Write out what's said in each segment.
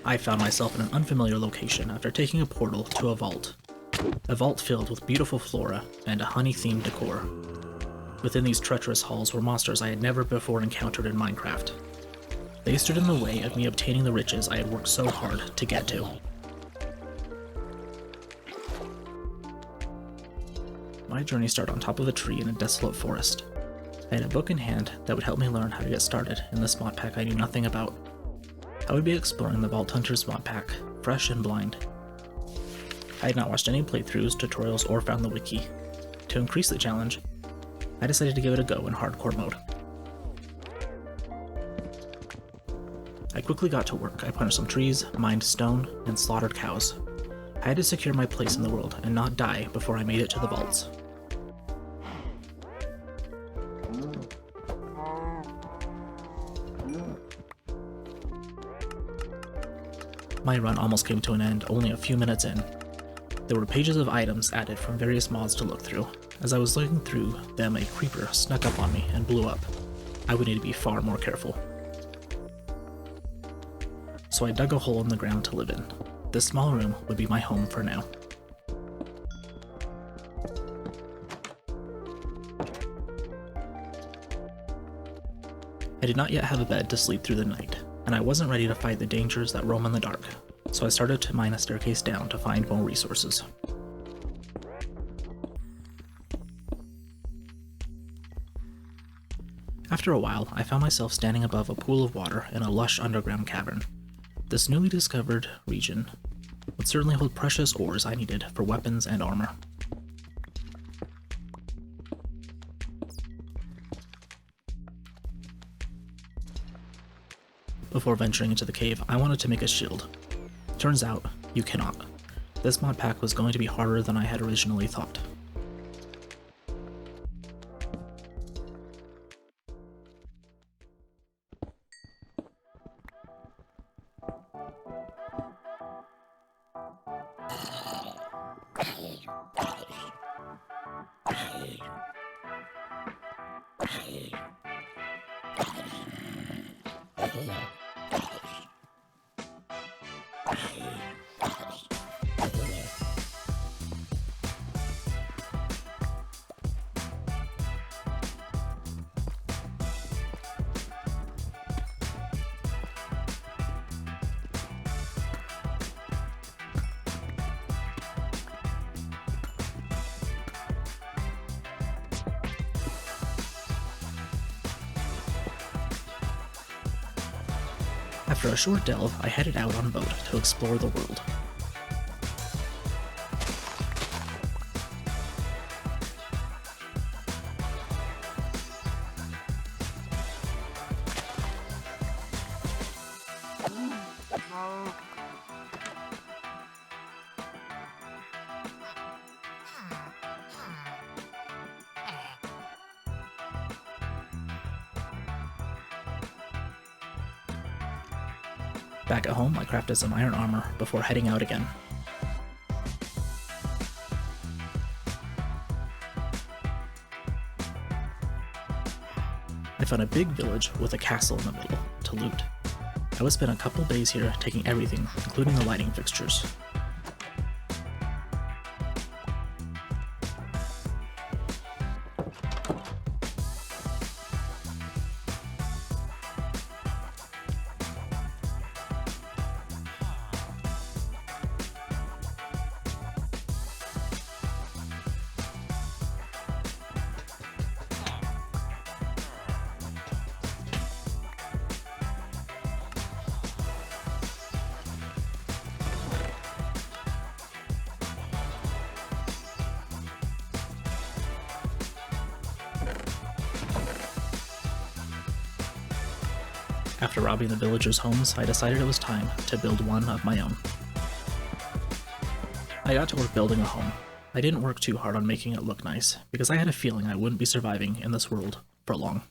I found myself in an unfamiliar location after taking a portal to a vault. A vault filled with beautiful flora and a honey-themed decor. Within these treacherous halls were monsters I had never before encountered in Minecraft. They stood in the way of me obtaining the riches I had worked so hard to get to. My journey started on top of a tree in a desolate forest. I had a book in hand that would help me learn how to get started in this mod pack I knew nothing about. I would be exploring the Vault Hunters mod pack, fresh and blind. I had not watched any playthroughs, tutorials, or found the wiki. To increase the challenge, I decided to give it a go in hardcore mode. I quickly got to work. I punched some trees, mined stone, and slaughtered cows. I had to secure my place in the world and not die before I made it to the vaults. My run almost came to an end only a few minutes in. There were pages of items added from various mods to look through. As I was looking through them, a creeper snuck up on me and blew up. I would need to be far more careful. So I dug a hole in the ground to live in. This small room would be my home for now. I did not yet have a bed to sleep through the night, and I wasn't ready to fight the dangers that roam in the dark, so I started to mine a staircase down to find more resources. After a while, I found myself standing above a pool of water in a lush underground cavern. This newly discovered region would certainly hold precious ores I needed for weapons and armor. Before venturing into the cave, I wanted to make a shield. Turns out, you cannot. This mod pack was going to be harder than I had originally thought. After a short delve, I headed out on a boat to explore the world. Back at home, I crafted some iron armor before heading out again. I found a big village with a castle in the middle to loot. I would spend a couple days here taking everything, including the lighting fixtures. After robbing the villagers' homes, I decided it was time to build one of my own. I got to work building a home. I didn't work too hard on making it look nice, because I had a feeling I wouldn't be surviving in this world for long.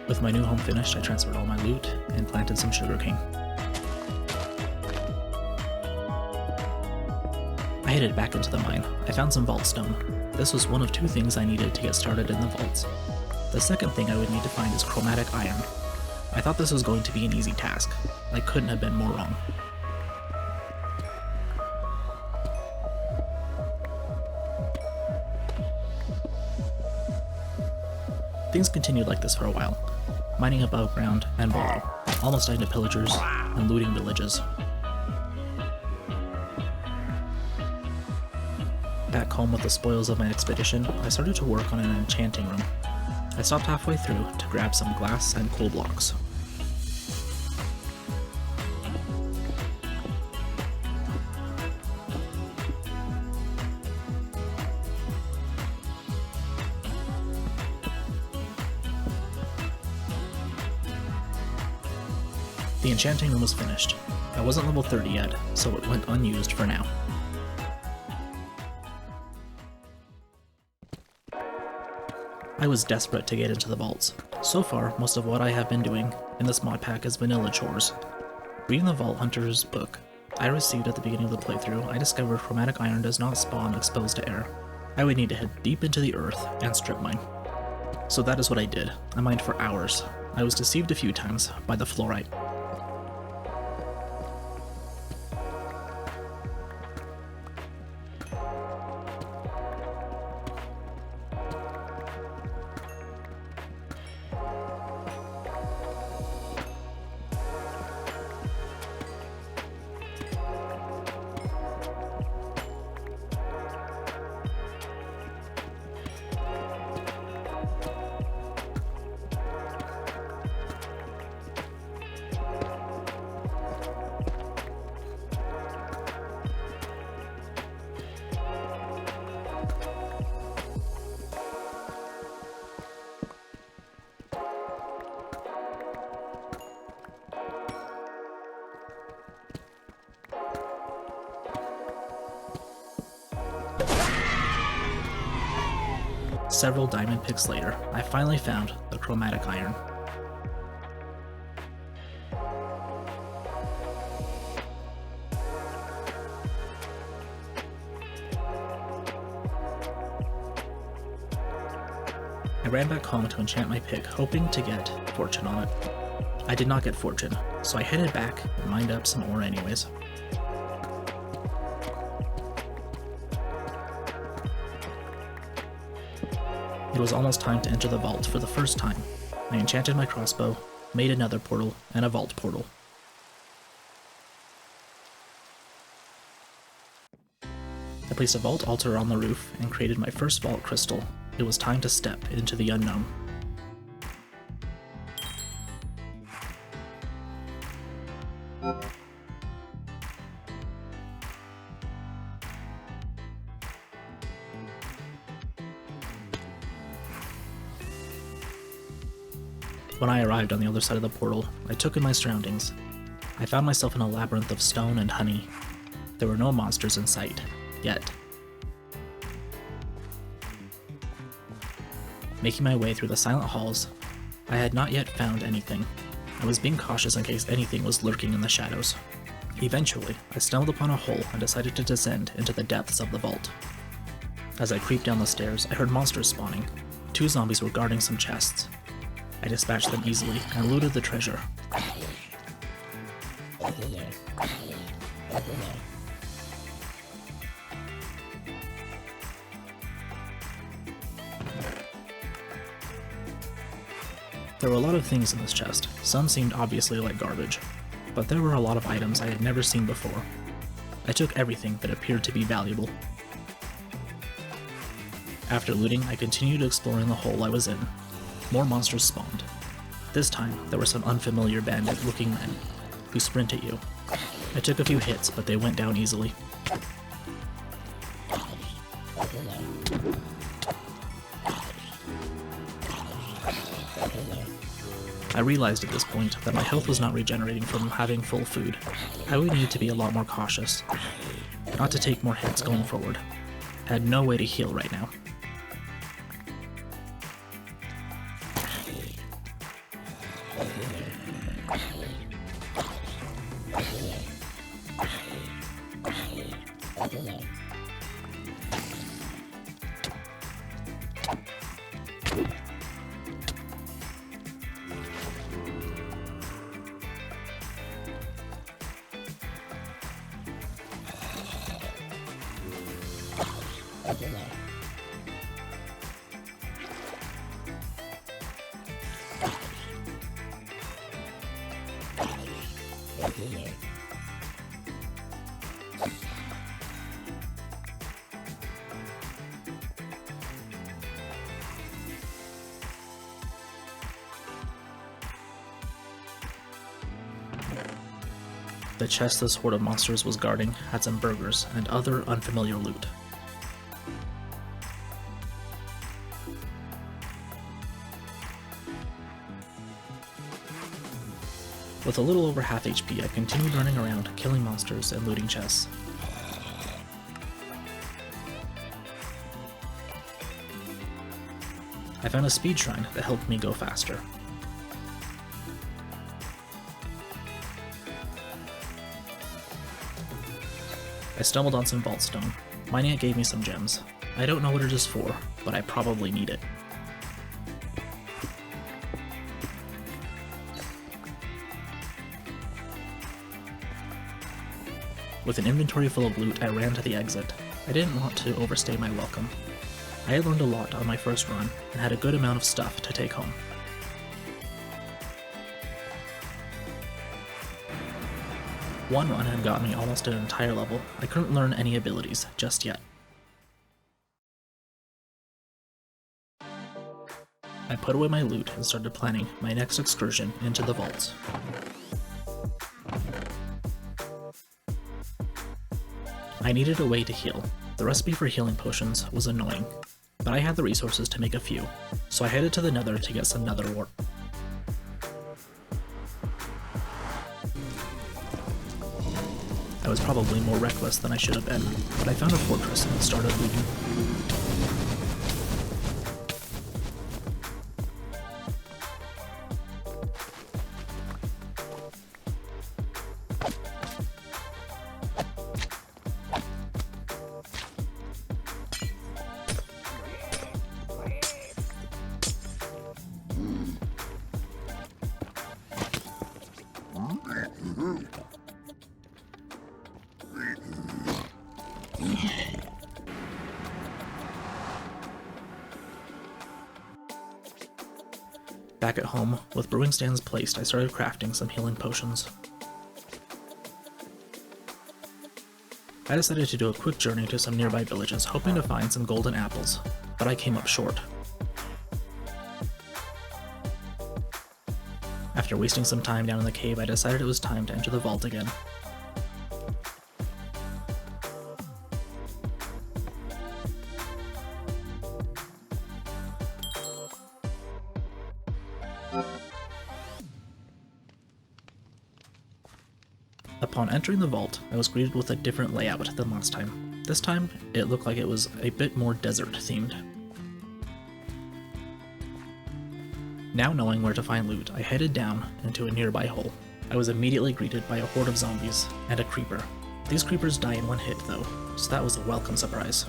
With my new home finished, I transferred all my loot and planted some sugarcane. I headed back into the mine. I found some vault stone. This was one of two things I needed to get started in the vaults. The second thing I would need to find is chromatic iron. I thought this was going to be an easy task. I couldn't have been more wrong. Things continued like this for a while, mining above ground and below, almost dying to pillagers and looting villages. Back home with the spoils of my expedition, I started to work on an enchanting room. I stopped halfway through to grab some glass and coal blocks. The enchanting room was finished. I wasn't level 30 yet, so it went unused for now. I was desperate to get into the vaults. So far, most of what I have been doing in this mod pack is vanilla chores. Reading the Vault Hunter's book I received at the beginning of the playthrough, I discovered chromatic iron does not spawn exposed to air. I would need to head deep into the earth and strip mine. So that is what I did. I mined for hours. I was deceived a few times by the fluorite. Several diamond picks later, I finally found the chromatic iron. I ran back home to enchant my pick, hoping to get fortune on it. I did not get fortune, so I headed back and mined up some ore anyways. It was almost time to enter the vault for the first time. I enchanted my crossbow, made another portal, and a vault portal. I placed a vault altar on the roof and created my first vault crystal. It was time to step into the unknown. When I arrived on the other side of the portal, I took in my surroundings. I found myself in a labyrinth of stone and honey. There were no monsters in sight, yet. Making my way through the silent halls, I had not yet found anything. I was being cautious in case anything was lurking in the shadows. Eventually, I stumbled upon a hole and decided to descend into the depths of the vault. As I creeped down the stairs, I heard monsters spawning. 2 zombies were guarding some chests. I dispatched them easily and looted the treasure. There were a lot of things in this chest. Some seemed obviously like garbage, but there were a lot of items I had never seen before. I took everything that appeared to be valuable. After looting, I continued exploring the hole I was in. More monsters spawned. This time, there were some unfamiliar bandit-looking men who sprint at you. I took a few hits, but they went down easily. I realized at this point that my health was not regenerating from having full food. I would need to be a lot more cautious, not to take more hits going forward. I had no way to heal right now. The chest this horde of monsters was guarding had some burgers and other unfamiliar loot. With a little over half HP, I continued running around, killing monsters and looting chests. I found a speed shrine that helped me go faster. I stumbled on some vault stone. Mining it gave me some gems. I don't know what it is for, but I probably need it. With an inventory full of loot, I ran to the exit. I didn't want to overstay my welcome. I had learned a lot on my first run, and had a good amount of stuff to take home. One run had got me almost an entire level. I couldn't learn any abilities just yet. I put away my loot and started planning my next excursion into the vaults. I needed a way to heal. The recipe for healing potions was annoying, but I had the resources to make a few, so I headed to the Nether to get some Nether wart. I was probably more reckless than I should have been, but I found a fortress and started looting. Back at home, with brewing stands placed, I started crafting some healing potions. I decided to do a quick journey to some nearby villages, hoping to find some golden apples, but I came up short. After wasting some time down in the cave, I decided it was time to enter the vault again. Upon entering the vault, I was greeted with a different layout than last time. This time, it looked like it was a bit more desert-themed. Now knowing where to find loot, I headed down into a nearby hole. I was immediately greeted by a horde of zombies and a creeper. These creepers die in one hit though, so that was a welcome surprise.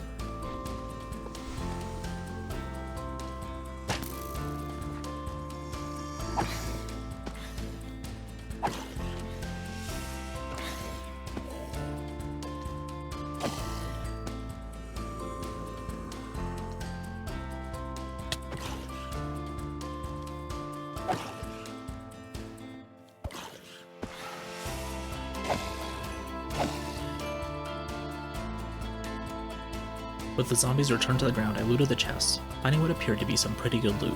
With the zombies returned to the ground, I looted the chests, finding what appeared to be some pretty good loot.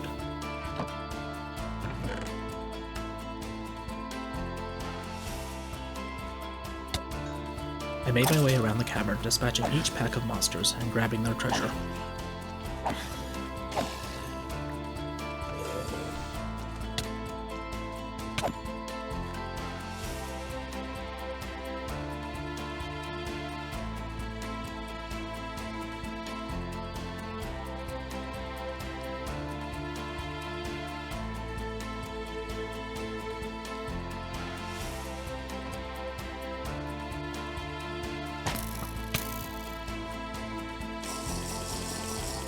I made my way around the cavern, dispatching each pack of monsters and grabbing their treasure.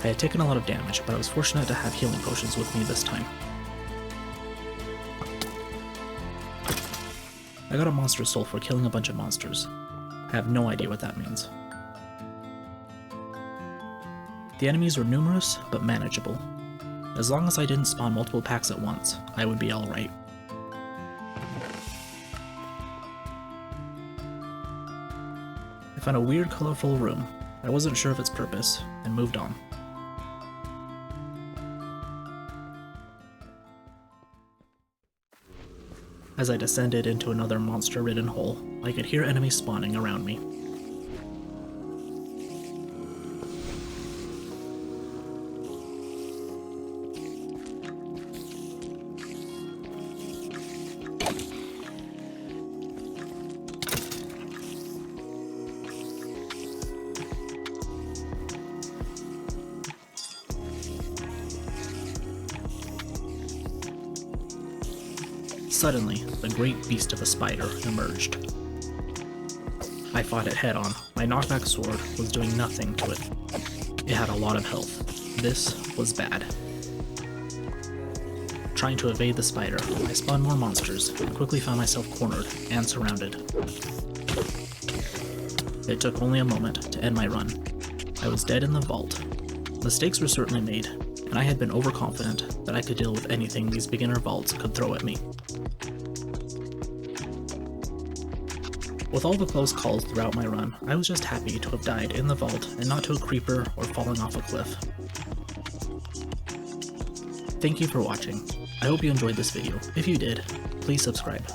I had taken a lot of damage, but I was fortunate to have healing potions with me this time. I got a monster soul for killing a bunch of monsters. I have no idea what that means. The enemies were numerous, but manageable. As long as I didn't spawn multiple packs at once, I would be alright. I found a weird colorful room. I wasn't sure of its purpose, and moved on. As I descended into another monster-ridden hole, I could hear enemies spawning around me. Suddenly, the great beast of a spider emerged. I fought it head-on. My knockback sword was doing nothing to it. It had a lot of health. This was bad. Trying to evade the spider, I spawned more monsters and quickly found myself cornered and surrounded. It took only a moment to end my run. I was dead in the vault. Mistakes were certainly made, and I had been overconfident that I could deal with anything these beginner vaults could throw at me. With all the close calls throughout my run, I was just happy to have died in the vault and not to a creeper or falling off a cliff. Thank you for watching. I hope you enjoyed this video. If you did, please subscribe.